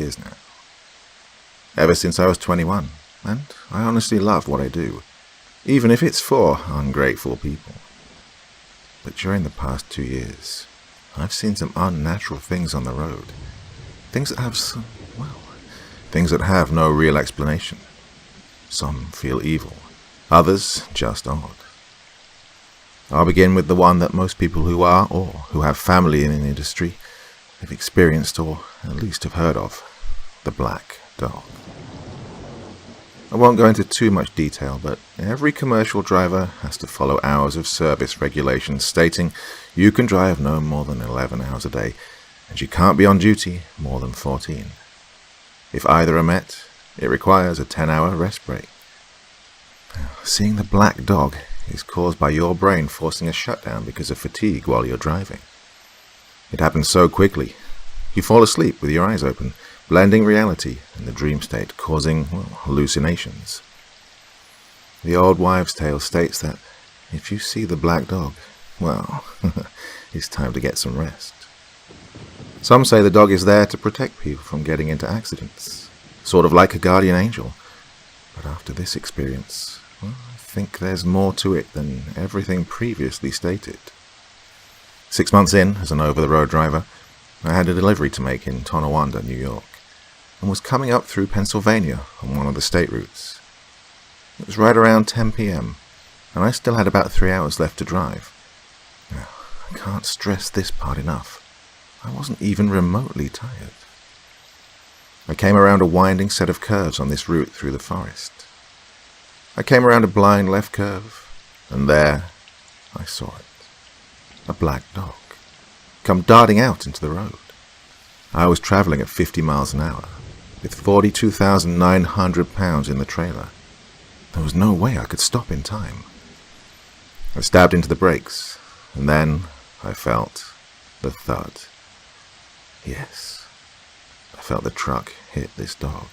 years now. Ever since I was 21, and I honestly love what I do, even if it's for ungrateful people. But during the past 2 years, I've seen some unnatural things on the road. Things that have no real explanation. Some feel evil, others just odd. I'll begin with the one that most people who are, or who have family in the industry, have experienced or at least have heard of: the black dog. I won't go into too much detail, but every commercial driver has to follow hours of service regulations stating you can drive no more than 11 hours a day, and you can't be on duty more than 14. If either are met, it requires a 10-hour rest break. Seeing the black dog is caused by your brain forcing a shutdown because of fatigue while you're driving. It happens so quickly, you fall asleep with your eyes open, blending reality and the dream state, causing hallucinations. The old wives' tale states that if you see the black dog, well, it's time to get some rest. Some say the dog is there to protect people from getting into accidents, sort of like a guardian angel. But after this experience, well, I think there's more to it than everything previously stated. 6 months in as an over-the-road driver, I had a delivery to make in Tonawanda, New York, and was coming up through Pennsylvania on one of the state routes. It was right around 10 p.m., and I still had about 3 hours left to drive. Now, I can't stress this part enough. I wasn't even remotely tired. I came around a winding set of curves on this route through the forest. I came around a blind left curve, and there I saw it. A black dog, come darting out into the road. I was traveling at 50 miles an hour, with 42,900 pounds in the trailer. There was no way I could stop in time. I stabbed into the brakes, and then I felt the thud. Yes, I felt the truck hit this dog.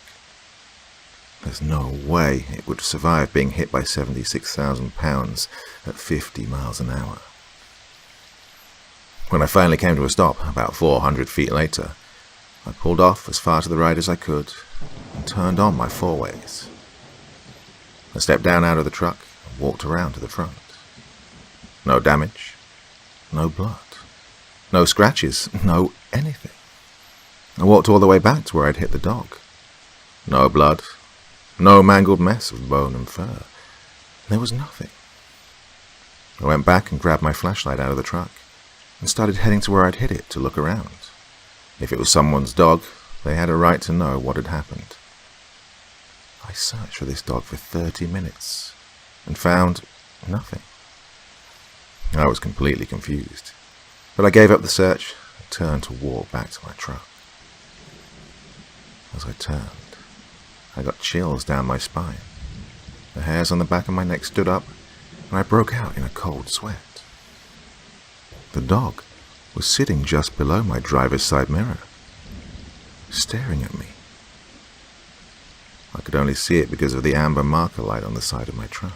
There's no way it would survive being hit by 76,000 pounds at 50 miles an hour. When I finally came to a stop, about 400 feet later, I pulled off as far to the right as I could and turned on my four-ways. I stepped down out of the truck and walked around to the front. No damage, no blood, no scratches, no anything. I walked all the way back to where I'd hit the dog. No blood, no mangled mess of bone and fur. There was nothing. I went back and grabbed my flashlight out of the truck and started heading to where I'd hit it to look around. If it was someone's dog, they had a right to know what had happened. I searched for this dog for 30 minutes and found nothing. I was completely confused, but I gave up the search and turned to walk back to my truck. As I turned, I got chills down my spine. The hairs on the back of my neck stood up, and I broke out in a cold sweat. The dog was sitting just below my driver's side mirror, staring at me. I could only see it because of the amber marker light on the side of my truck.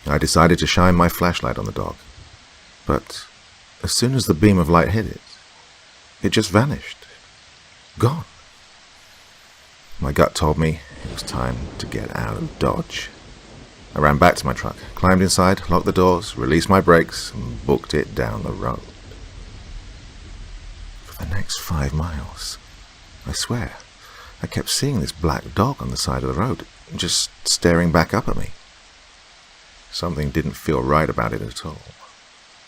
I decided to shine my flashlight on the dog, but as soon as the beam of light hit it, it just vanished. Gone. My gut told me it was time to get out of Dodge. I ran back to my truck, climbed inside, locked the doors, released my brakes, and booked it down the road. For the next 5 miles, I swear, I kept seeing this black dog on the side of the road, just staring back up at me. Something didn't feel right about it at all.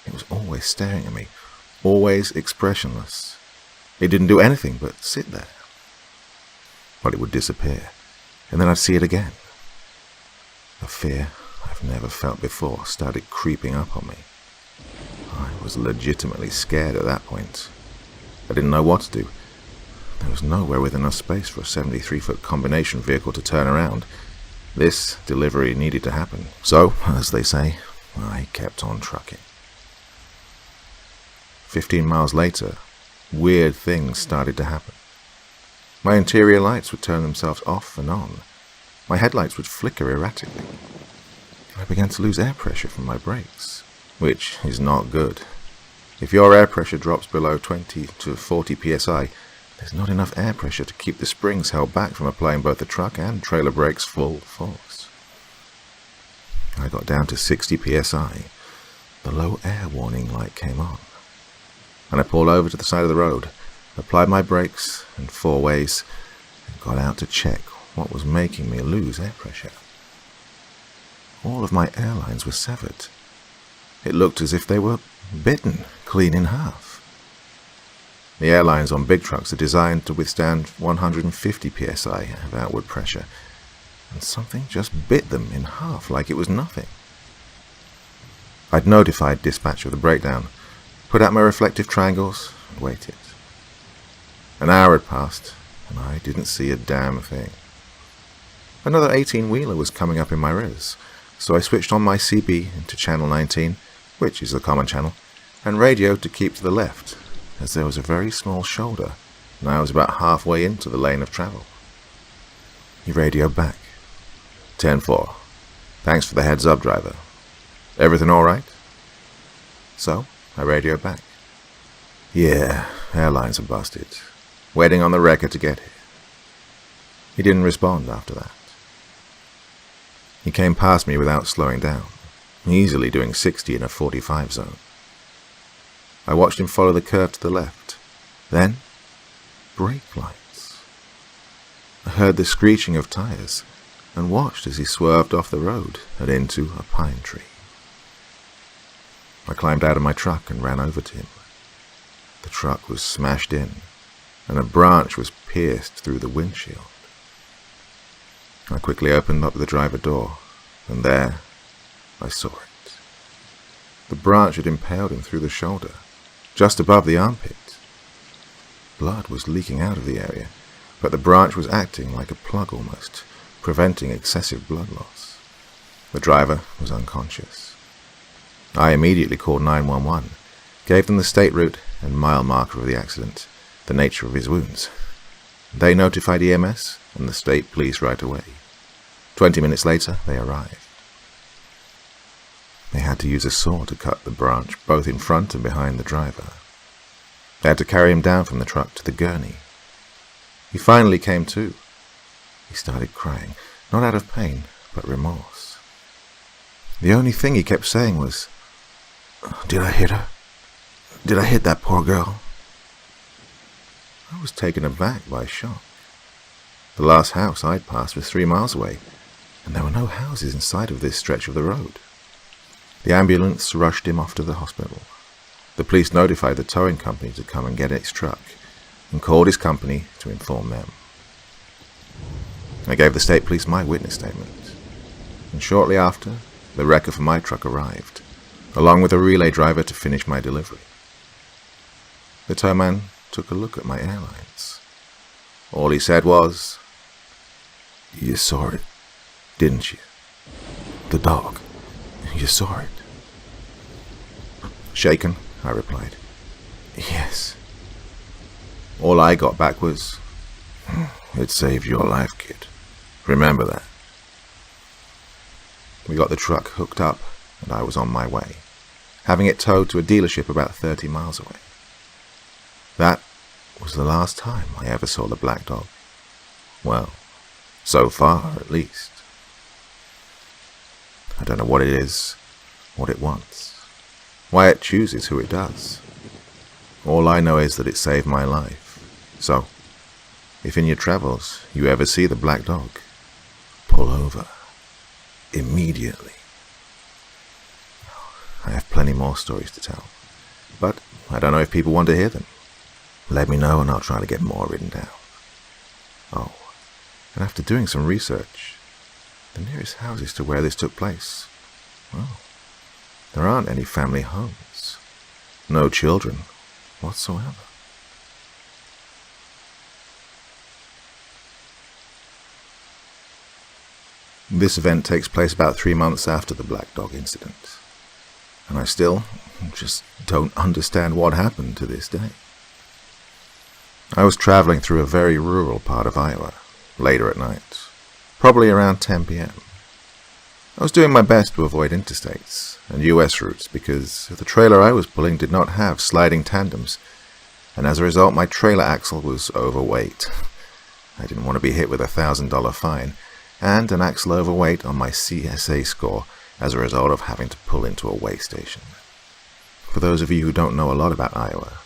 It was always staring at me, always expressionless. It didn't do anything but sit there. But it would disappear, and then I'd see it again. A fear I've never felt before started creeping up on me. I was legitimately scared at that point. I didn't know what to do. There was nowhere with enough space for a 73-foot combination vehicle to turn around. This delivery needed to happen. So, as they say, I kept on trucking. 15 miles later, weird things started to happen. My interior lights would turn themselves off and on. My headlights would flicker erratically. I began to lose air pressure from my brakes, which is not good. If your air pressure drops below 20 to 40 psi, There's not enough air pressure to keep the springs held back from applying both the truck and trailer brakes full force. I got down to 60 psi. The low air warning light came on, and I pulled over to the side of the road, applied my brakes and 4 ways, and got out to check what was making me lose air pressure. All of my airlines were severed. It looked as if they were bitten clean in half. The airlines on big trucks are designed to withstand 150 psi of outward pressure, and something just bit them in half like it was nothing. I'd notified dispatch of the breakdown, put out my reflective triangles, and waited. An hour had passed, and I didn't see a damn thing. Another 18-wheeler was coming up in my rears, so I switched on my CB into channel 19, which is the common channel, and radioed to keep to the left, as there was a very small shoulder, and I was about halfway into the lane of travel. He radioed back. 10-4. Thanks for the heads up, driver. Everything all right? So, I radioed back. Yeah, airlines are busted. Waiting on the wrecker to get here. He didn't respond after that. He came past me without slowing down, easily doing 60 in a 45 zone. I watched him follow the curve to the left. Then, brake lights. I heard the screeching of tires and watched as he swerved off the road and into a pine tree. I climbed out of my truck and ran over to him. The truck was smashed in, and a branch was pierced through the windshield. I quickly opened up the driver door, and there I saw it. The branch had impaled him through the shoulder, just above the armpit. Blood was leaking out of the area, but the branch was acting like a plug almost, preventing excessive blood loss. The driver was unconscious. I immediately called 911, gave them the state route and mile marker of the accident, the nature of his wounds. They notified EMS and the state police right away. 20 minutes later, they arrived. They had to use a saw to cut the branch both in front and behind the driver. They had to carry him down from the truck to the gurney. He finally came to. He started crying, not out of pain, but remorse. The only thing he kept saying was, "Did I hit her? Did I hit that poor girl?" I was taken aback by shock. The last house I'd passed was 3 miles away, and there were no houses in sight of this stretch of the road. The ambulance rushed him off to the hospital. The police notified the towing company to come and get its truck, and called his company to inform them. I gave the state police my witness statement, and shortly after, the wrecker for my truck arrived, along with a relay driver to finish my delivery. The towman took a look at my airlines. All he said was, "You saw it, didn't you? The dog. You saw it." Shaken, I replied, "Yes." All I got back was, "It saved your life, kid. Remember that." We got the truck hooked up, and I was on my way, having it towed to a dealership about 30 miles away. That was the last time I ever saw the black dog. Well, so far, at least. I don't know what it is, what it wants, why it chooses who it does. All I know is that it saved my life. So, if in your travels you ever see the black dog, pull over. Immediately. I have plenty more stories to tell, but I don't know if people want to hear them. Let me know and I'll try to get more written down. Oh, and after doing some research, the nearest houses to where this took place, well, there aren't any family homes. No children whatsoever. This event takes place about 3 months after the black dog incident, and I still just don't understand what happened to this day. I was traveling through a very rural part of Iowa, later at night, probably around 10 p.m. I was doing my best to avoid interstates and US routes because the trailer I was pulling did not have sliding tandems, and as a result my trailer axle was overweight. I didn't want to be hit with a $1,000 fine, and an axle overweight on my CSA score as a result of having to pull into a weigh station. For those of you who don't know a lot about Iowa,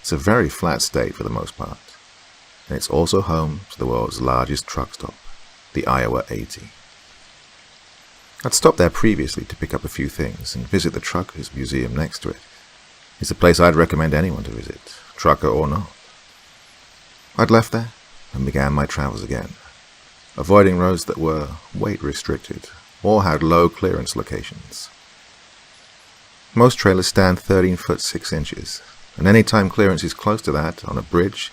it's a very flat state for the most part, and it's also home to the world's largest truck stop, the Iowa 80. I'd stopped there previously to pick up a few things and visit the Truckers Museum next to it. It's a place I'd recommend anyone to visit, trucker or not. I'd left there and began my travels again, avoiding roads that were weight restricted or had low clearance locations. Most trailers stand 13 foot 6 inches, and any time clearance is close to that on a bridge,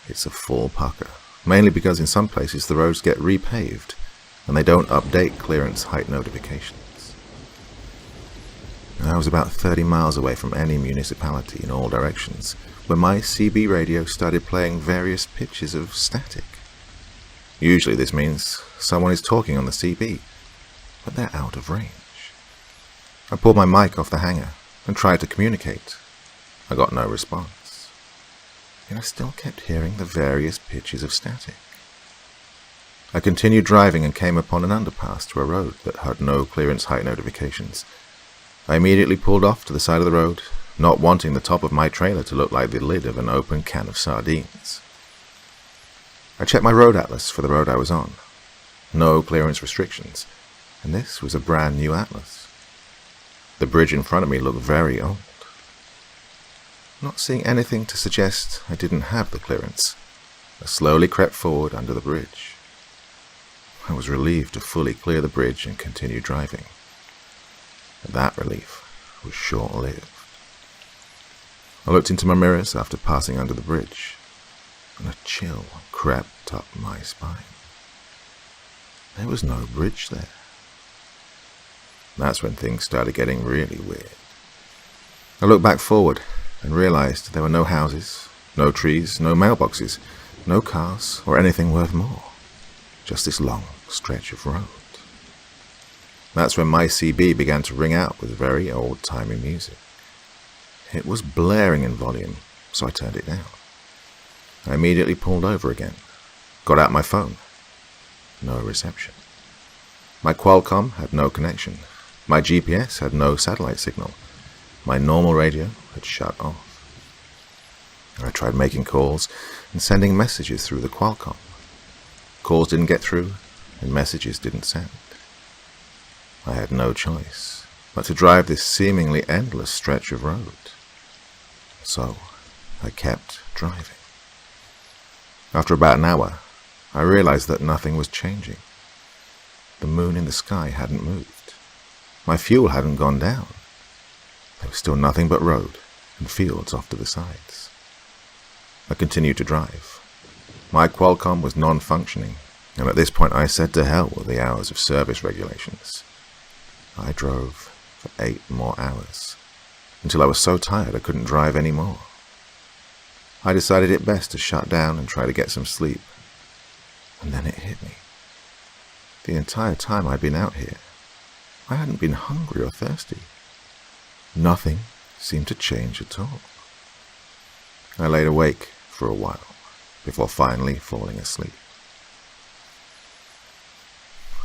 it's a full pucker, mainly because in some places the roads get repaved and they don't update clearance height notifications. I was about 30 miles away from any municipality in all directions when my CB radio started playing various pitches of static. Usually this means someone is talking on the CB, but they're out of range. I pulled my mic off the hanger and tried to communicate. I got no response, yet I still kept hearing the various pitches of static. I continued driving and came upon an underpass to a road that had no clearance height notifications. I immediately pulled off to the side of the road, not wanting the top of my trailer to look like the lid of an open can of sardines. I checked my road atlas for the road I was on. No clearance restrictions, and this was a brand new atlas. The bridge in front of me looked very old. Not seeing anything to suggest I didn't have the clearance, I slowly crept forward under the bridge. I was relieved to fully clear the bridge and continue driving. But that relief was short-lived. I looked into my mirrors after passing under the bridge, and a chill crept up my spine. There was no bridge there. That's when things started getting really weird. I looked back forward and realized there were no houses, no trees, no mailboxes, no cars or anything worth more. Just this long stretch of road. That's when my CB began to ring out with very old-timey music. It was blaring in volume, so I turned it down. I immediately pulled over again, got out my phone. No reception. My Qualcomm had no connection. My GPS had no satellite signal. My normal radio had shut off. I tried making calls and sending messages through the Qualcomm. Calls didn't get through, and messages didn't send. I had no choice but to drive this seemingly endless stretch of road. So I kept driving. After about an hour, I realized that nothing was changing. The moon in the sky hadn't moved. My fuel hadn't gone down. There was still nothing but road and fields off to the sides. I continued to drive. My Qualcomm was non-functioning, and at this point I said to hell with the hours of service regulations. I drove for 8 more hours, until I was so tired I couldn't drive anymore. I decided it best to shut down and try to get some sleep. And then it hit me. The entire time I'd been out here, I hadn't been hungry or thirsty. Nothing seemed to change at all. I laid awake for a while, before finally falling asleep.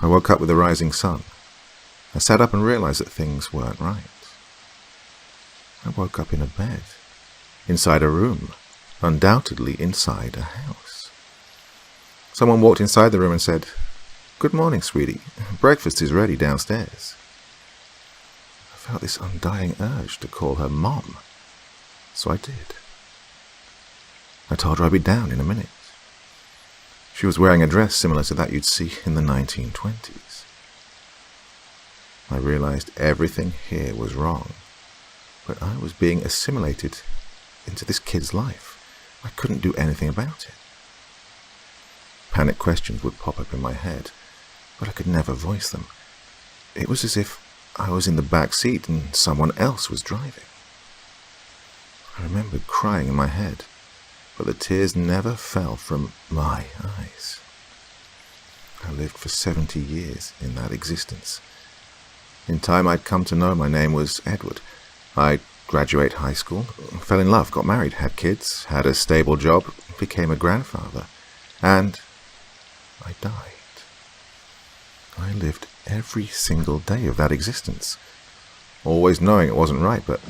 I woke up with the rising sun. I sat up and realized that things weren't right. I woke up in a bed, inside a room, undoubtedly inside a house. Someone walked inside the room and said, "Good morning, sweetie. Breakfast is ready downstairs." I felt this undying urge to call her Mom, so I did. I told her I'd be down in a minute. She was wearing a dress similar to that you'd see in the 1920s. I realized everything here was wrong, but I was being assimilated into this kid's life. I couldn't do anything about it. Panic questions would pop up in my head, but I could never voice them. It was as if I was in the back seat and someone else was driving. I remembered crying in my head, but the tears never fell from my eyes. I lived for 70 years in that existence. In time I'd come to know my name was Edward. I'd graduate high school, fell in love, got married, had kids, had a stable job, became a grandfather, and I died. I lived every single day of that existence, always knowing it wasn't right, but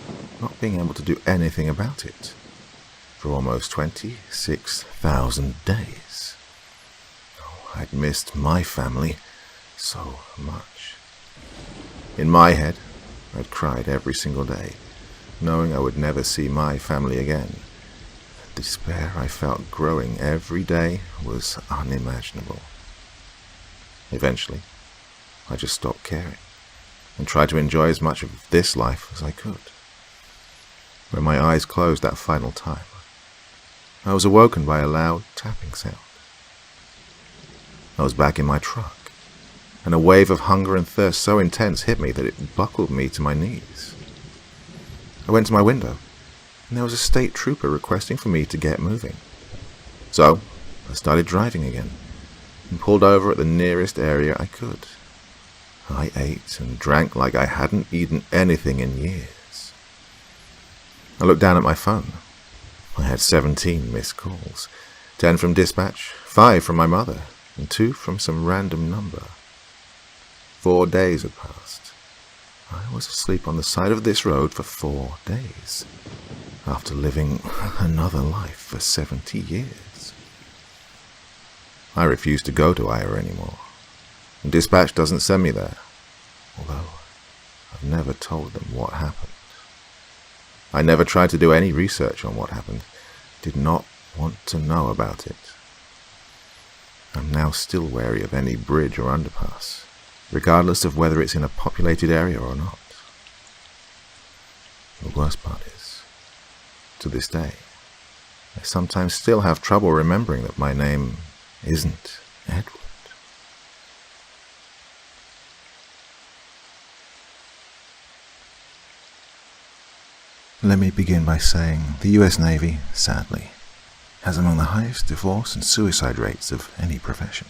not being able to do anything about it, for almost 26,000 days. Oh, I'd missed my family so much. In my head, I'd cried every single day, knowing I would never see my family again. The despair I felt growing every day was unimaginable. Eventually, I just stopped caring and tried to enjoy as much of this life as I could. When my eyes closed that final time, I was awoken by a loud tapping sound. I was back in my truck, and a wave of hunger and thirst so intense hit me that it buckled me to my knees. I went to my window, and there was a state trooper requesting for me to get moving. So, I started driving again, and pulled over at the nearest area I could. I ate and drank like I hadn't eaten anything in years. I looked down at my phone. I had 17 missed calls, 10 from dispatch, 5 from my mother, and 2 from some random number. 4 days had passed. I was asleep on the side of this road for 4 days, after living another life for 70 years. I refuse to go to Iowa anymore, and dispatch doesn't send me there, although I've never told them what happened. I never tried to do any research on what happened, did not want to know about it. I'm now still wary of any bridge or underpass, regardless of whether it's in a populated area or not. The worst part is, to this day, I sometimes still have trouble remembering that my name isn't Edward. Let me begin by saying the US Navy, sadly, has among the highest divorce and suicide rates of any profession.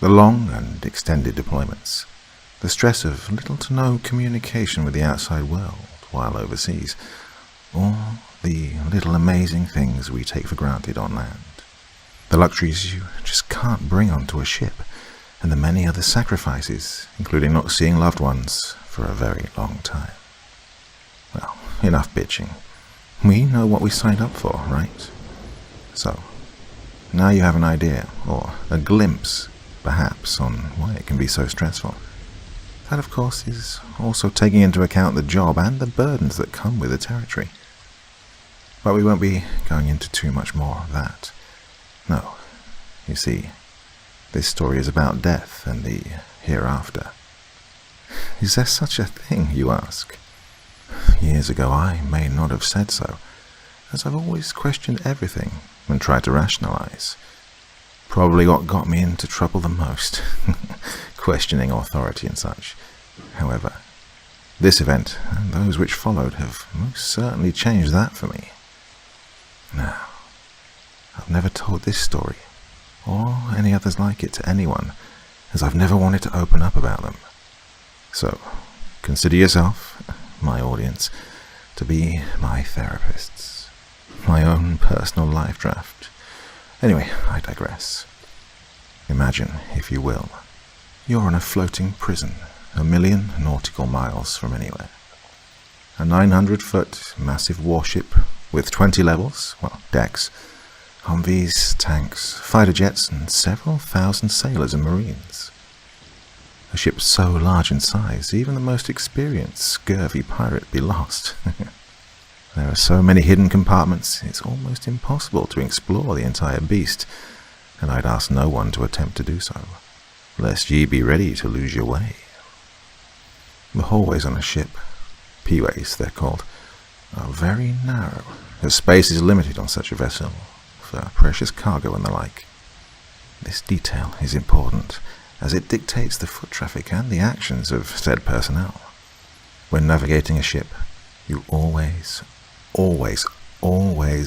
The long and extended deployments, the stress of little to no communication with the outside world while overseas, or the little amazing things we take for granted on land, the luxuries you just can't bring onto a ship, and the many other sacrifices, including not seeing loved ones for a very long time. Well, enough bitching. We know what we signed up for, right? So, now you have an idea, or a glimpse, perhaps, on why it can be so stressful. That, of course, is also taking into account the job and the burdens that come with the territory. But we won't be going into too much more of that. No, you see, this story is about death and the hereafter. Is there such a thing, you ask? Years ago I may not have said so, as I've always questioned everything and tried to rationalize. Probably what got me into trouble the most, questioning authority and such. However, this event and those which followed have most certainly changed that for me. Now, I've never told this story, or any others like it, to anyone, as I've never wanted to open up about them. So, consider yourself, my audience, to be my therapists, my own personal life draft. Anyway, I digress. Imagine, if you will, you're in a floating prison, 1,000,000 nautical miles from anywhere. A 900-foot massive warship with 20 levels, decks, Humvees, tanks, fighter jets, and several thousand sailors and marines. A ship so large in size, even the most experienced scurvy pirate be lost. There are so many hidden compartments, it's almost impossible to explore the entire beast, and I'd ask no one to attempt to do so, lest ye be ready to lose your way. The hallways on a ship, P-ways they're called, are very narrow, as space is limited on such a vessel, for precious cargo and the like. This detail is important, as it dictates the foot traffic and the actions of said personnel. When navigating a ship, you always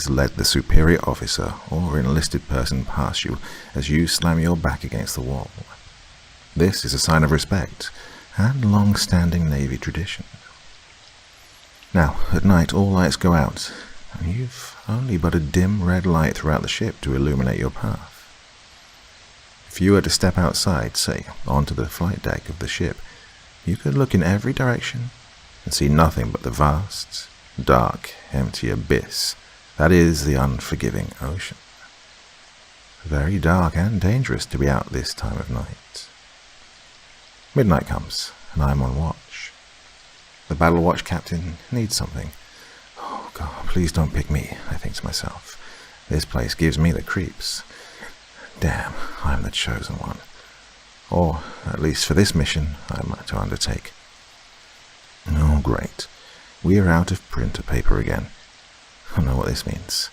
let the superior officer or enlisted person pass you as you slam your back against the wall. This is a sign of respect and long-standing Navy tradition. Now, at night, all lights go out, and you've only but a dim red light throughout the ship to illuminate your path. If you were to step outside, say, onto the flight deck of the ship, you could look in every direction and see nothing but the vast, dark, empty abyss that is the unforgiving ocean. Very dark and dangerous to be out this time of night. Midnight comes, and I'm on watch. The battle watch captain needs something. Oh God, please don't pick me, I think to myself. This place gives me the creeps. Damn, I'm the chosen one. Or, at least for this mission, I'm to undertake. Oh, great. We are out of printer paper again. I know what this means.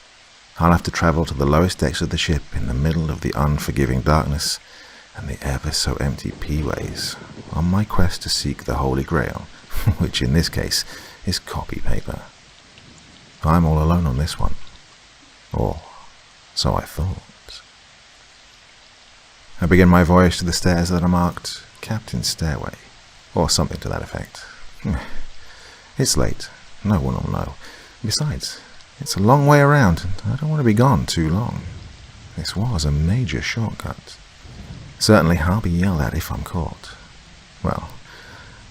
I'll have to travel to the lowest decks of the ship in the middle of the unforgiving darkness and the ever-so-empty P-ways on my quest to seek the Holy Grail, which in this case is copy paper. I'm all alone on this one. Or so I thought. I begin my voyage to the stairs that are marked Captain's Stairway, or something to that effect. It's late. No one will know. Besides, it's a long way around, and I don't want to be gone too long. This was a major shortcut. Certainly I'll be yelled at if I'm caught. Well,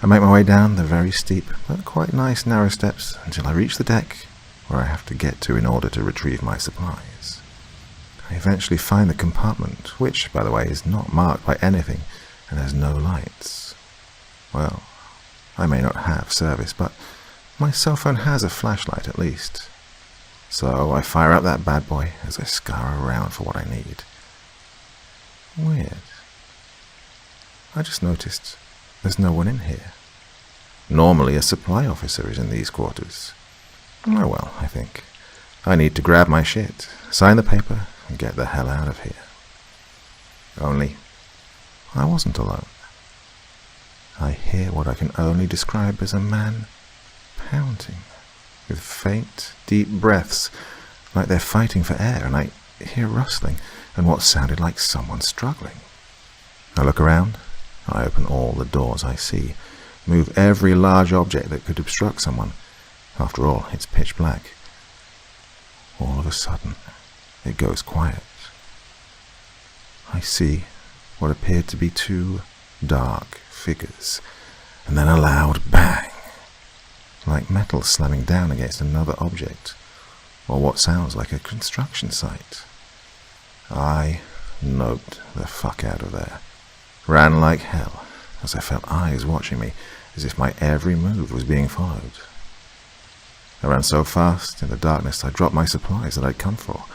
I make my way down the very steep, but quite nice narrow steps until I reach the deck, where I have to get to in order to retrieve my supplies. I eventually find the compartment, which, by the way, is not marked by anything and has no lights. Well, I may not have service, but my cell phone has a flashlight at least. So I fire up that bad boy as I scour around for what I need. Weird. I just noticed there's no one in here. Normally a supply officer is in these quarters. Oh well, I think. I need to grab my shit, sign the paper, and get the hell out of here. Only, I wasn't alone. I hear what I can only describe as a man pounding, with faint, deep breaths, like they're fighting for air, and I hear rustling and what sounded like someone struggling. I look around, I open all the doors I see, move every large object that could obstruct someone. After all, it's pitch black. All of a sudden, it goes quiet. I see what appeared to be two dark figures, and then a loud bang, like metal slamming down against another object, or what sounds like a construction site. I noped the fuck out of there, ran like hell, as I felt eyes watching me, as if my every move was being followed. I ran so fast in the darkness I dropped my supplies that I'd come for,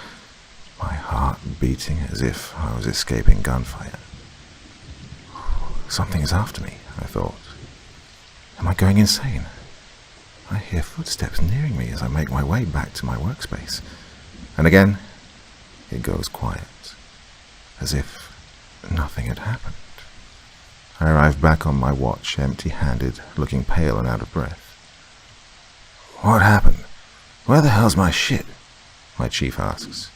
my heart beating as if I was escaping gunfire. Something is after me, I thought. Am I going insane? I hear footsteps nearing me as I make my way back to my workspace. And again, it goes quiet, as if nothing had happened. I arrive back on my watch, empty-handed, looking pale and out of breath. What happened? Where the hell's my shit? My chief asks.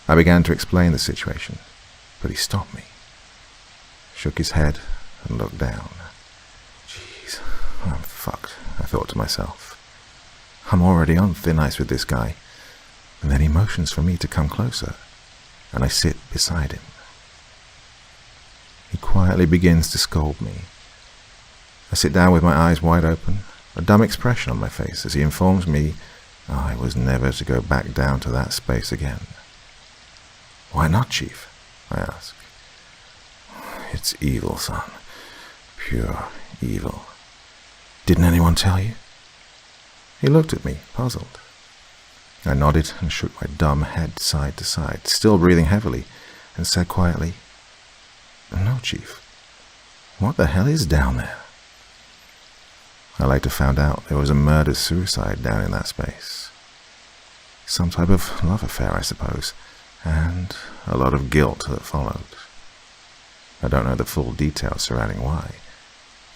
I began to explain the situation, but he stopped me, shook his head, and looked down. Jeez, I'm fucked, I thought to myself. I'm already on thin ice with this guy, and then he motions for me to come closer, and I sit beside him. He quietly begins to scold me. I sit down with my eyes wide open, a dumb expression on my face as he informs me I was never to go back down to that space again. Why not, Chief? I ask. It's evil, son. Pure evil. Didn't anyone tell you? He looked at me, puzzled. I nodded and shook my dumb head side to side, still breathing heavily, and said quietly, No, Chief. What the hell is down there? I later found out there was a murder-suicide down in that space. Some type of love affair, I suppose, and a lot of guilt that followed. I don't know the full details surrounding why.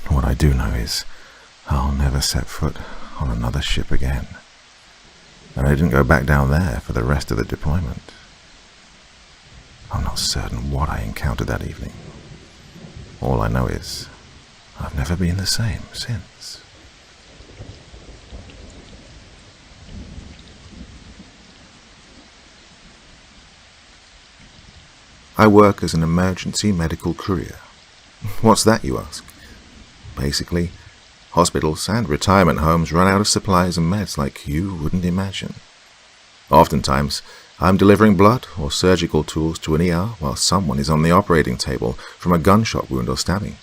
What I do know is I'll never set foot on another ship again. And I didn't go back down there for the rest of the deployment. I'm not certain what I encountered that evening. All I know is I've never been the same since. I work as an emergency medical courier. What's that, you ask? Basically, hospitals and retirement homes run out of supplies and meds like you wouldn't imagine. Oftentimes, I'm delivering blood or surgical tools to an ER while someone is on the operating table from a gunshot wound or stabbing.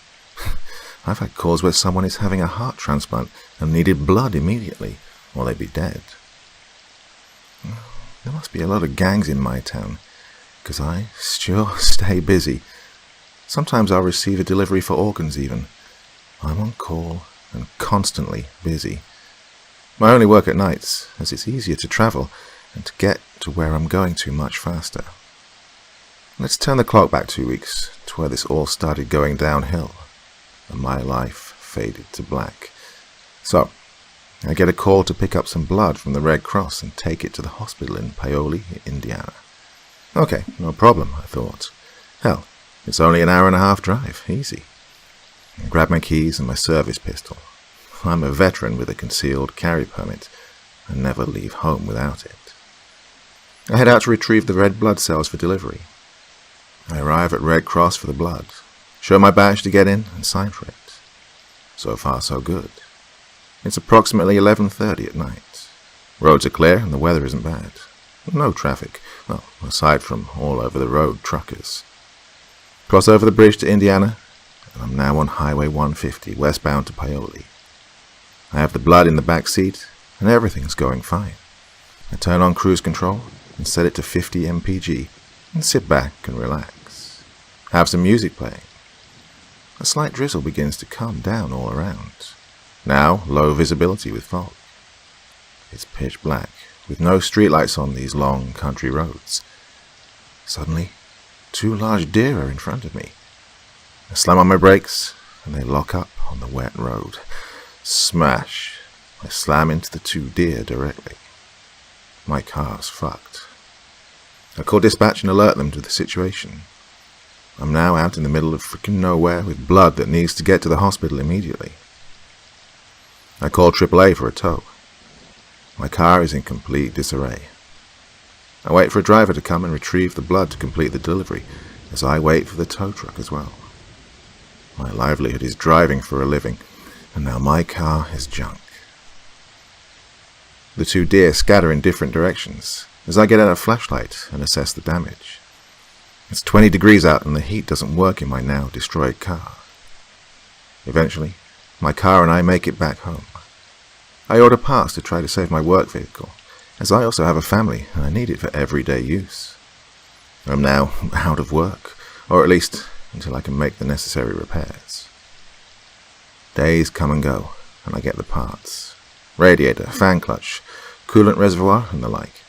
I've had calls where someone is having a heart transplant and needed blood immediately, or they'd be dead. There must be a lot of gangs in my town, because I sure stay busy. Sometimes I'll receive a delivery for organs even. I'm on call and constantly busy. I only work at nights, as it's easier to travel and to get to where I'm going to much faster. Let's turn the clock back 2 weeks to where this all started going downhill, and my life faded to black. So, I get a call to pick up some blood from the Red Cross and take it to the hospital in Paoli, Indiana. Okay, no problem, I thought. Hell, it's only an hour-and-a-half drive, easy. I grab my keys and my service pistol. I'm a veteran with a concealed carry permit and never leave home without it. I head out to retrieve the red blood cells for delivery. I arrive at Red Cross for the blood, show my badge to get in and sign for it. So far, so good. It's approximately 11:30 at night. Roads are clear and the weather isn't bad. No traffic, well, aside from all over the road truckers. Cross over the bridge to Indiana, and I'm now on Highway 150, westbound to Paoli. I have the blood in the back seat, and everything's going fine. I turn on cruise control and set it to 50 mpg, and sit back and relax. Have some music playing. A slight drizzle begins to come down all around. Now low visibility with fog. It's pitch black, with no streetlights on these long country roads. Suddenly, 2 large deer are in front of me. I slam on my brakes, and they lock up on the wet road. Smash! I slam into the 2 deer directly. My car's fucked. I call dispatch and alert them to the situation. I'm now out in the middle of frickin' nowhere with blood that needs to get to the hospital immediately. I call AAA for a tow. My car is in complete disarray. I wait for a driver to come and retrieve the blood to complete the delivery, as I wait for the tow truck as well. My livelihood is driving for a living, and now my car is junk. The 2 deer scatter in different directions as I get out a flashlight and assess the damage. It's 20 degrees out and the heat doesn't work in my now destroyed car. Eventually, my car and I make it back home. I order parts to try to save my work vehicle, as I also have a family and I need it for everyday use. I'm now out of work, or at least until I can make the necessary repairs. Days come and go, and I get the parts. Radiator, fan clutch, coolant reservoir, and the like.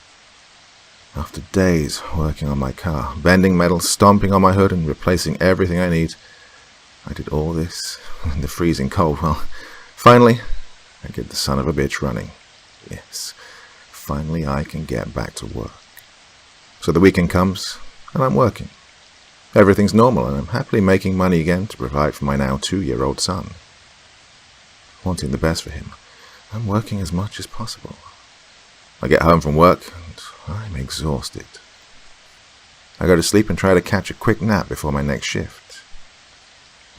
After days working on my car, bending metal, stomping on my hood, and replacing everything I need, I did all this in the freezing cold. Well, finally, I get the son of a bitch running. Yes, finally I can get back to work. So the weekend comes, and I'm working. Everything's normal, and I'm happily making money again to provide for my now 2-year-old son. Wanting the best for him, I'm working as much as possible. I get home from work, and I'm exhausted. I go to sleep and try to catch a quick nap before my next shift.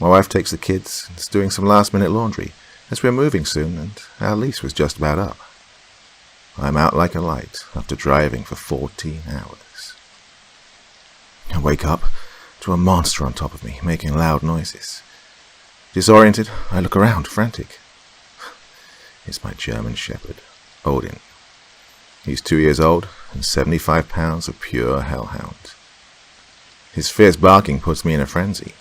My wife takes the kids and is doing some last-minute laundry, as we're moving soon and our lease was just about up. I'm out like a light after driving for 14 hours. I wake up to a monster on top of me, making loud noises. Disoriented, I look around, frantic. It's my German shepherd, Odin. He's 2 years old and 75 pounds of pure hellhound. His fierce barking puts me in a frenzy.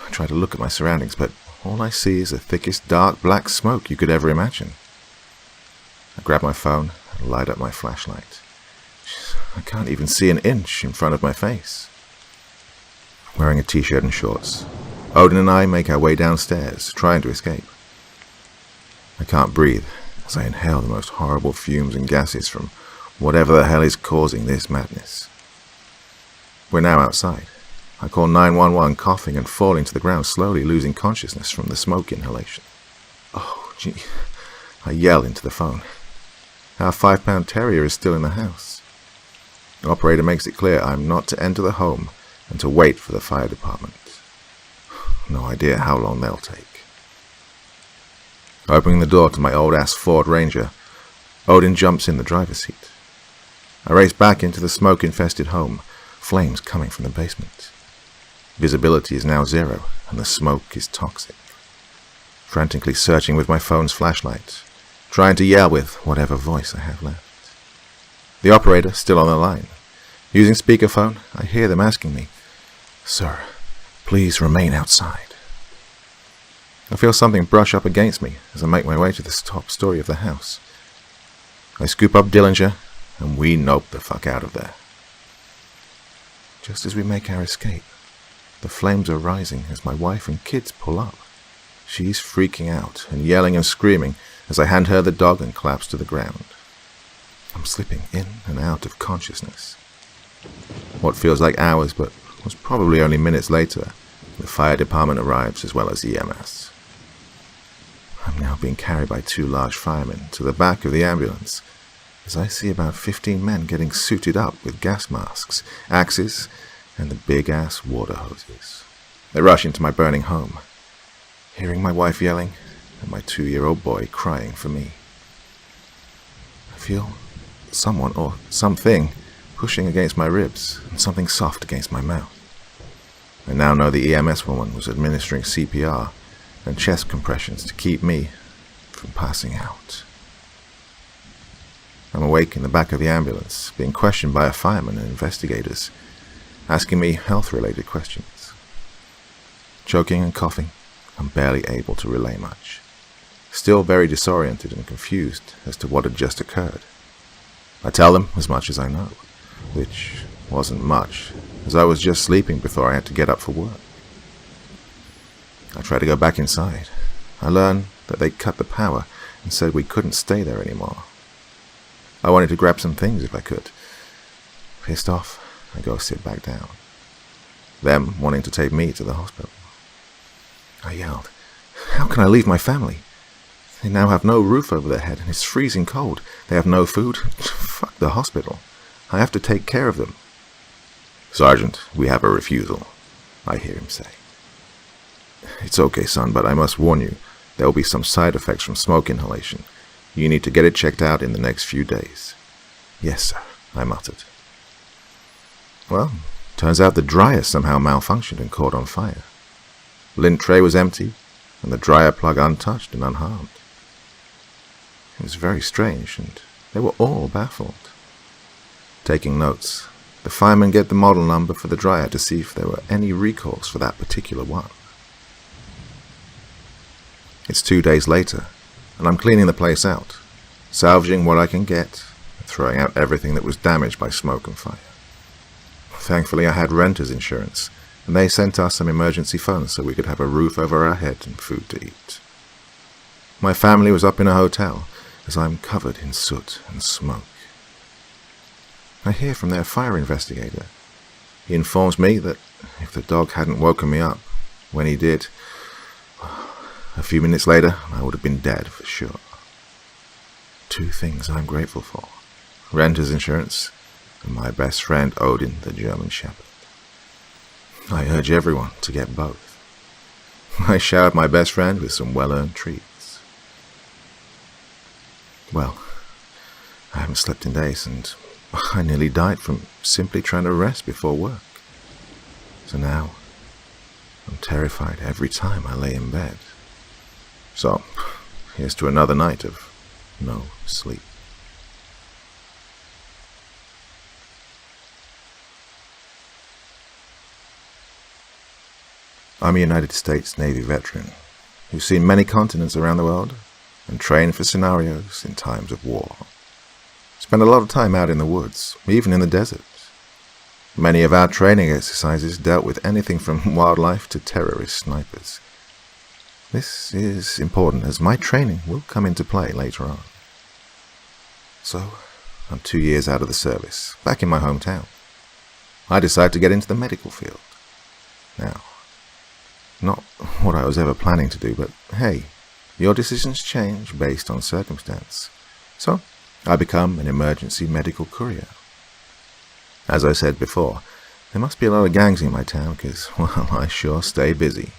I try to look at my surroundings, but all I see is the thickest dark black smoke you could ever imagine. I grab my phone and light up my flashlight. I can't even see an inch in front of my face. Wearing a t-shirt and shorts, Odin and I make our way downstairs, trying to escape. I can't breathe as I inhale the most horrible fumes and gases from whatever the hell is causing this madness. We're now outside. I call 911, coughing and falling to the ground, slowly losing consciousness from the smoke inhalation. Oh, gee. I yell into the phone. Our 5-pound terrier is still in the house. The operator makes it clear I'm not to enter the home and to wait for the fire department. No idea how long they'll take. Opening the door to my old-ass Ford Ranger, Odin jumps in the driver's seat. I race back into the smoke-infested home, flames coming from the basement. Visibility is now 0, and the smoke is toxic. Frantically searching with my phone's flashlight, trying to yell with whatever voice I have left. The operator still on the line. Using speakerphone, I hear them asking me, "Sir, please remain outside." I feel something brush up against me as I make my way to the top story of the house. I scoop up Dillinger, and we nope the fuck out of there. Just as we make our escape, the flames are rising as my wife and kids pull up. She's freaking out and yelling and screaming as I hand her the dog and collapse to the ground. I'm slipping in and out of consciousness. What feels like hours but was probably only minutes later, the fire department arrives as well as EMS. I'm now being carried by 2 large firemen to the back of the ambulance as I see about 15 men getting suited up with gas masks, axes, and the big-ass water hoses. They rush into my burning home, hearing my wife yelling and my 2-year-old boy crying for me. I feel someone or something pushing against my ribs and something soft against my mouth. I now know the EMS woman was administering CPR and chest compressions to keep me from passing out. I'm awake in the back of the ambulance, being questioned by a fireman and investigators, asking me health-related questions. Choking and coughing, I'm barely able to relay much. Still very disoriented and confused as to what had just occurred. I tell them as much as I know, which wasn't much, as I was just sleeping before I had to get up for work. I try to go back inside. I learn that they cut the power and said we couldn't stay there anymore. I wanted to grab some things if I could. Pissed off, I go sit back down. Them wanting to take me to the hospital. I yelled, "How can I leave my family? They now have no roof over their head and it's freezing cold. They have no food. Fuck the hospital. I have to take care of them." "Sergeant, we have a refusal," I hear him say. "It's okay, son, but I must warn you, there will be some side effects from smoke inhalation. You need to get it checked out in the next few days." "Yes, sir," I muttered. Well, turns out the dryer somehow malfunctioned and caught on fire. The lint tray was empty, and the dryer plug untouched and unharmed. It was very strange, and they were all baffled. Taking notes, the firemen get the model number for the dryer to see if there were any recalls for that particular one. It's 2 days later, and I'm cleaning the place out, salvaging what I can get, and throwing out everything that was damaged by smoke and fire. Thankfully, I had renter's insurance, and they sent us some emergency funds so we could have a roof over our head and food to eat. My family was up in a hotel, as I'm covered in soot and smoke. I hear from their fire investigator. He informs me that if the dog hadn't woken me up, when he did, a few minutes later, I would have been dead for sure. 2 things I'm grateful for: renter's insurance and my best friend Odin, the German Shepherd. I urge everyone to get both. I showered my best friend with some well-earned treats. Well, I haven't slept in days, and I nearly died from simply trying to rest before work. So now, I'm terrified every time I lay in bed. So, here's to another night of no sleep. I'm a United States Navy veteran who's seen many continents around the world and trained for scenarios in times of war. Spent a lot of time out in the woods, even in the desert. Many of our training exercises dealt with anything from wildlife to terrorist snipers. This is important as my training will come into play later on. So, I'm 2 years out of the service, back in my hometown. I decide to get into the medical field. Now, not what I was ever planning to do, but hey, your decisions change based on circumstance. So, I become an emergency medical courier. As I said before, There must be a lot of gangs in my town because, well, I sure stay busy.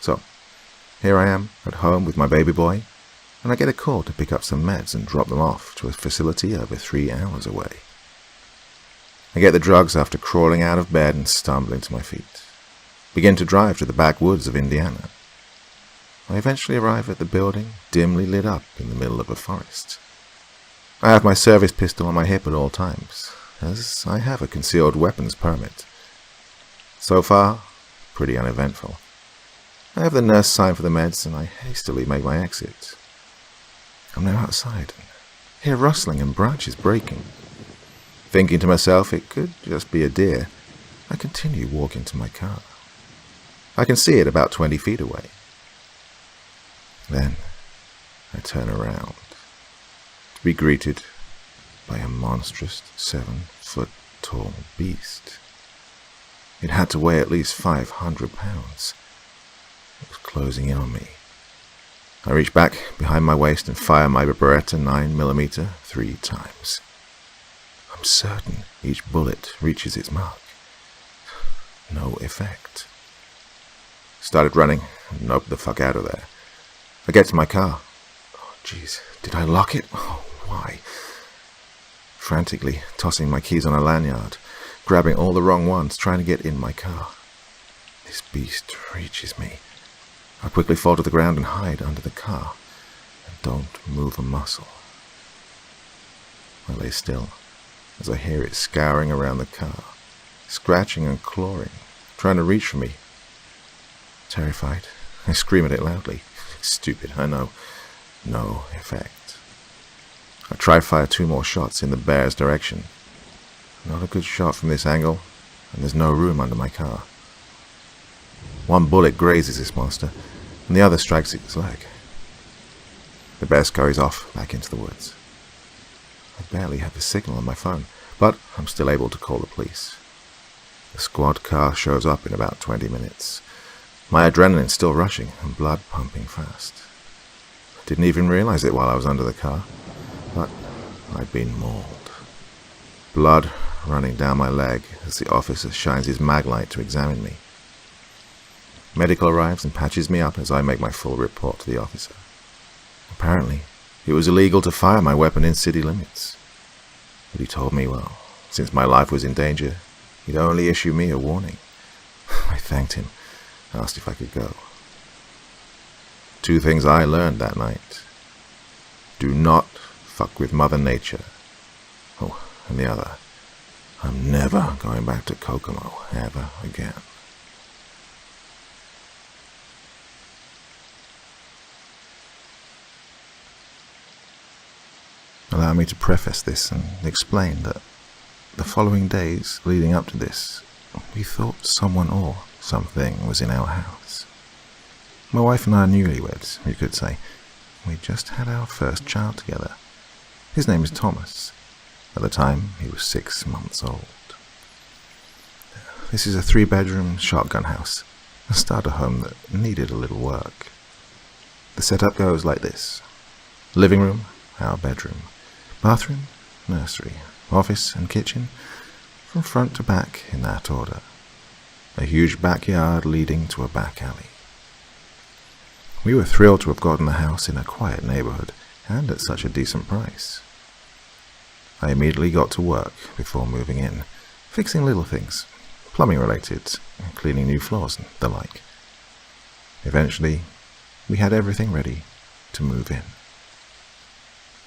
So, here I am at home with my baby boy, and I get a call to pick up some meds and drop them off to a facility over 3 hours away. I get the drugs after crawling out of bed and stumbling to my feet. Begin to drive to the backwoods of Indiana. I eventually arrive at the building, dimly lit up in the middle of a forest. I have my service pistol on my hip at all times, as I have a concealed weapons permit. So far, pretty uneventful. I have the nurse sign for the meds, and I hastily make my exit. I'm now outside, and hear rustling and branches breaking. Thinking to myself it could just be a deer, I continue walking to my car. I can see it about 20 feet away. Then I turn around to be greeted by a monstrous 7-foot-tall beast. It had to weigh at least 500 pounds. It was closing in on me. I reach back behind my waist and fire my Beretta 9mm 3 times. I'm certain each bullet reaches its mark. No effect. Started running and noped the fuck out of there. I get to my car. Oh, jeez, did I lock it? Oh, why? Frantically tossing my keys on a lanyard, grabbing all the wrong ones, trying to get in my car. This beast reaches me. I quickly fall to the ground and hide under the car, and don't move a muscle. I lay still as I hear it scouring around the car, scratching and clawing, trying to reach for me. Terrified, I scream at it loudly. Stupid, I know. No effect. I try fire 2 more shots in the bear's direction. Not a good shot from this angle, and there's no room under my car. 1 bullet grazes this monster, and the other strikes its leg. The bear scurries off back into the woods. I barely have a signal on my phone, but I'm still able to call the police. The squad car shows up in about 20 minutes. My adrenaline's still rushing and blood pumping fast. Didn't even realize it while I was under the car, but I'd been mauled. Blood running down my leg as the officer shines his mag light to examine me. Medical arrives and patches me up as I make my full report to the officer. Apparently, it was illegal to fire my weapon in city limits. But he told me, well, since my life was in danger, he'd only issue me a warning. I thanked him, asked if I could go. 2 things I learned that night. Do not fuck with Mother Nature. Oh, and the other, I'm never going back to Kokomo ever again. Allow me to preface this and explain that the following days leading up to this, we thought someone or something was in our house. My wife and I are newlyweds, you could say. We just had our first child together. His name is Thomas. At the time, he was 6 months old. This is a 3-bedroom shotgun house, a starter home that needed a little work. The setup goes like this. Living room, our bedroom. Bathroom, nursery, office and kitchen, from front to back in that order. A huge backyard leading to a back alley. We were thrilled to have gotten the house in a quiet neighborhood and at such a decent price. I immediately got to work before moving in, fixing little things, plumbing related, cleaning new floors and the like. Eventually, we had everything ready to move in.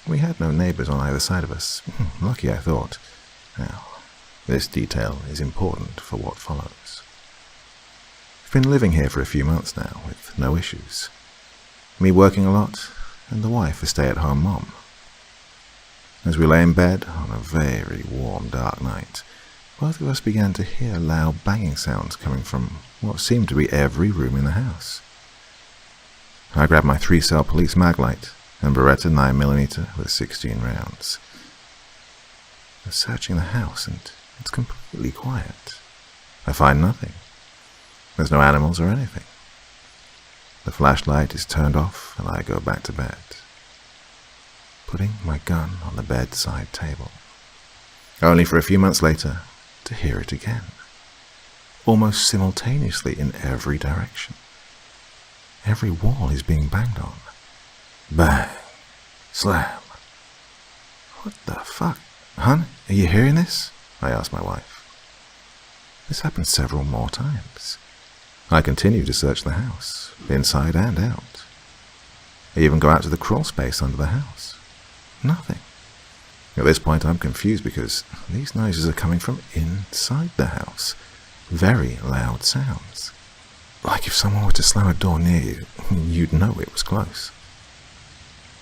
We had no neighbors on either side of us. Lucky, I thought. Now, this detail is important for what follows. We've been living here for a few months now, with no issues. Me working a lot, and the wife a stay-at-home mom. As we lay in bed on a very warm, dark night, both of us began to hear loud banging sounds coming from what seemed to be every room in the house. I grabbed my 3-cell police maglite and Beretta 9mm with 16 rounds. I'm searching the house and it's completely quiet. I find nothing. There's no animals or anything. The flashlight is turned off and I go back to bed, putting my gun on the bedside table. Only for a few months later to hear it again, almost simultaneously in every direction. Every wall is being banged on. Bang. Slam. What the fuck? Hun, are you hearing this? I asked my wife. This happened several more times. I continued to search the house, inside and out. I even go out to the crawl space under the house. Nothing. At this point I'm confused because these noises are coming from inside the house. Very loud sounds. Like if someone were to slam a door near you, you'd know it was close.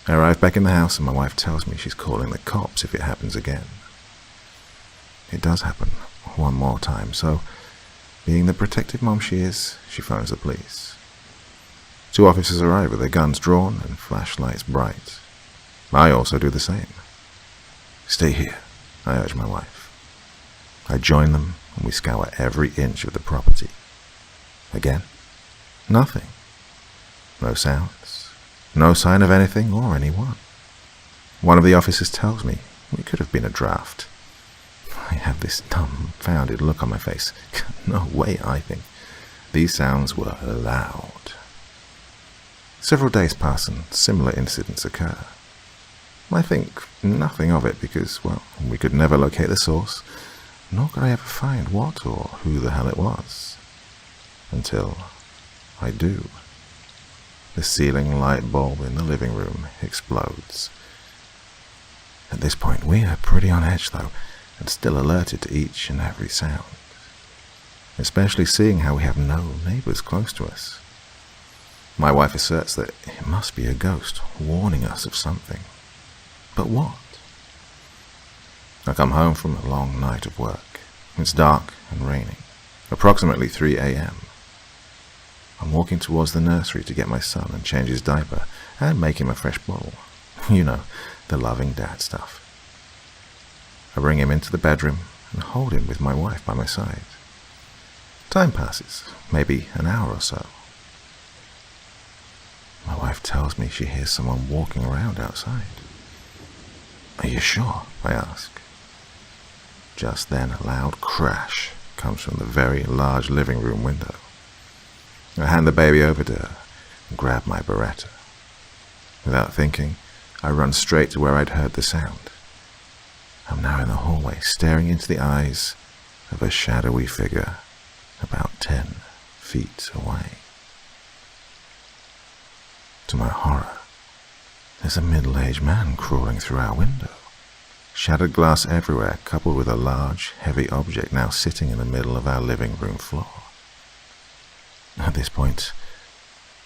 I arrive back in the house and my wife tells me she's calling the cops if it happens again. It does happen one more time, so being the protective mom she is, she phones the police. 2 officers arrive with their guns drawn and flashlights bright. I also do the same. Stay here, I urge my wife. I join them and we scour every inch of the property. Again, nothing. No sounds, no sign of anything or anyone. One of the officers tells me it could have been a draft. I have this dumbfounded look on my face. No way, I think. These sounds were loud. Several days pass and similar incidents occur. I think nothing of it because, well, we could never locate the source, nor could I ever find what or who the hell it was. Until I do. The ceiling light bulb in the living room explodes. At this point, we are pretty on edge, though, and still alerted to each and every sound, especially seeing how we have no neighbors close to us. My wife asserts that it must be a ghost warning us of something. But what? I come home from a long night of work. It's dark and raining, approximately 3 a.m. I'm walking towards the nursery to get my son and change his diaper and make him a fresh bottle. You know, the loving dad stuff. I bring him into the bedroom and hold him with my wife by my side. Time passes, maybe an hour or so. My wife tells me she hears someone walking around outside. Are you sure? I ask. Just then a loud crash comes from the very large living room window. I hand the baby over to her and grab my Beretta. Without thinking, I run straight to where I'd heard the sound. I'm now in the hallway, staring into the eyes of a shadowy figure about 10 feet away. To my horror, there's a middle-aged man crawling through our window. Shattered glass everywhere, coupled with a large, heavy object now sitting in the middle of our living room floor. At this point,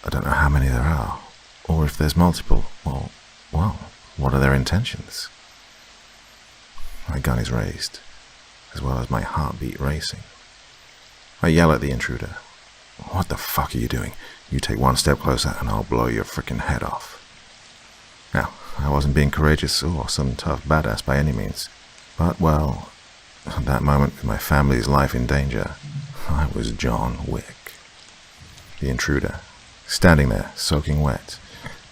I don't know how many there are, or if there's multiple, or, well, what are their intentions? My gun is raised, as well as my heartbeat racing. I yell at the intruder. What the fuck are you doing? You take one step closer and I'll blow your frickin' head off. Now, I wasn't being courageous or some tough badass by any means, but, well, at that moment with my family's life in danger, I was John Wick. The intruder, standing there, soaking wet,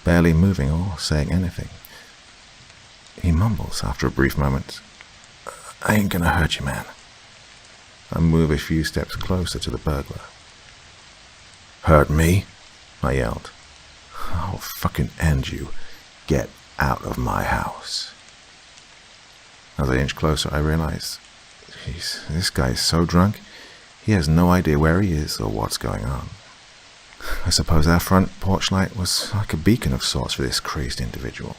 barely moving or saying anything. He mumbles after a brief moment, I ain't gonna hurt you, man. I move a few steps closer to the burglar. Hurt me? I yelled. I'll fucking end you. Get out of my house. As I inch closer, I realize, jeez, this guy is so drunk, he has no idea where he is or what's going on. I suppose our front porch light was like a beacon of sorts for this crazed individual.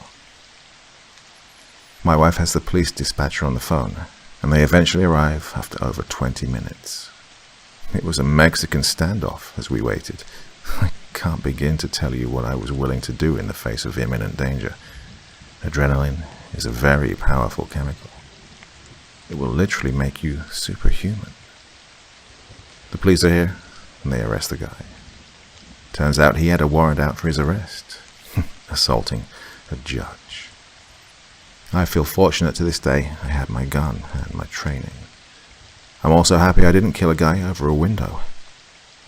My wife has the police dispatcher on the phone, and they eventually arrive after over 20 minutes. It was a Mexican standoff as we waited. I can't begin to tell you what I was willing to do in the face of imminent danger. Adrenaline is a very powerful chemical. It will literally make you superhuman. The police are here, and they arrest the guy. Turns out he had a warrant out for his arrest. Assaulting a judge. I feel fortunate to this day I had my gun and my training. I'm also happy I didn't kill a guy over a window,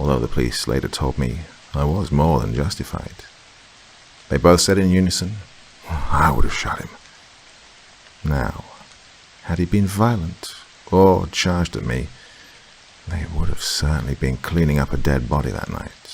although the police later told me I was more than justified. They both said in unison, I would have shot him. Now, had he been violent or charged at me, they would have certainly been cleaning up a dead body that night.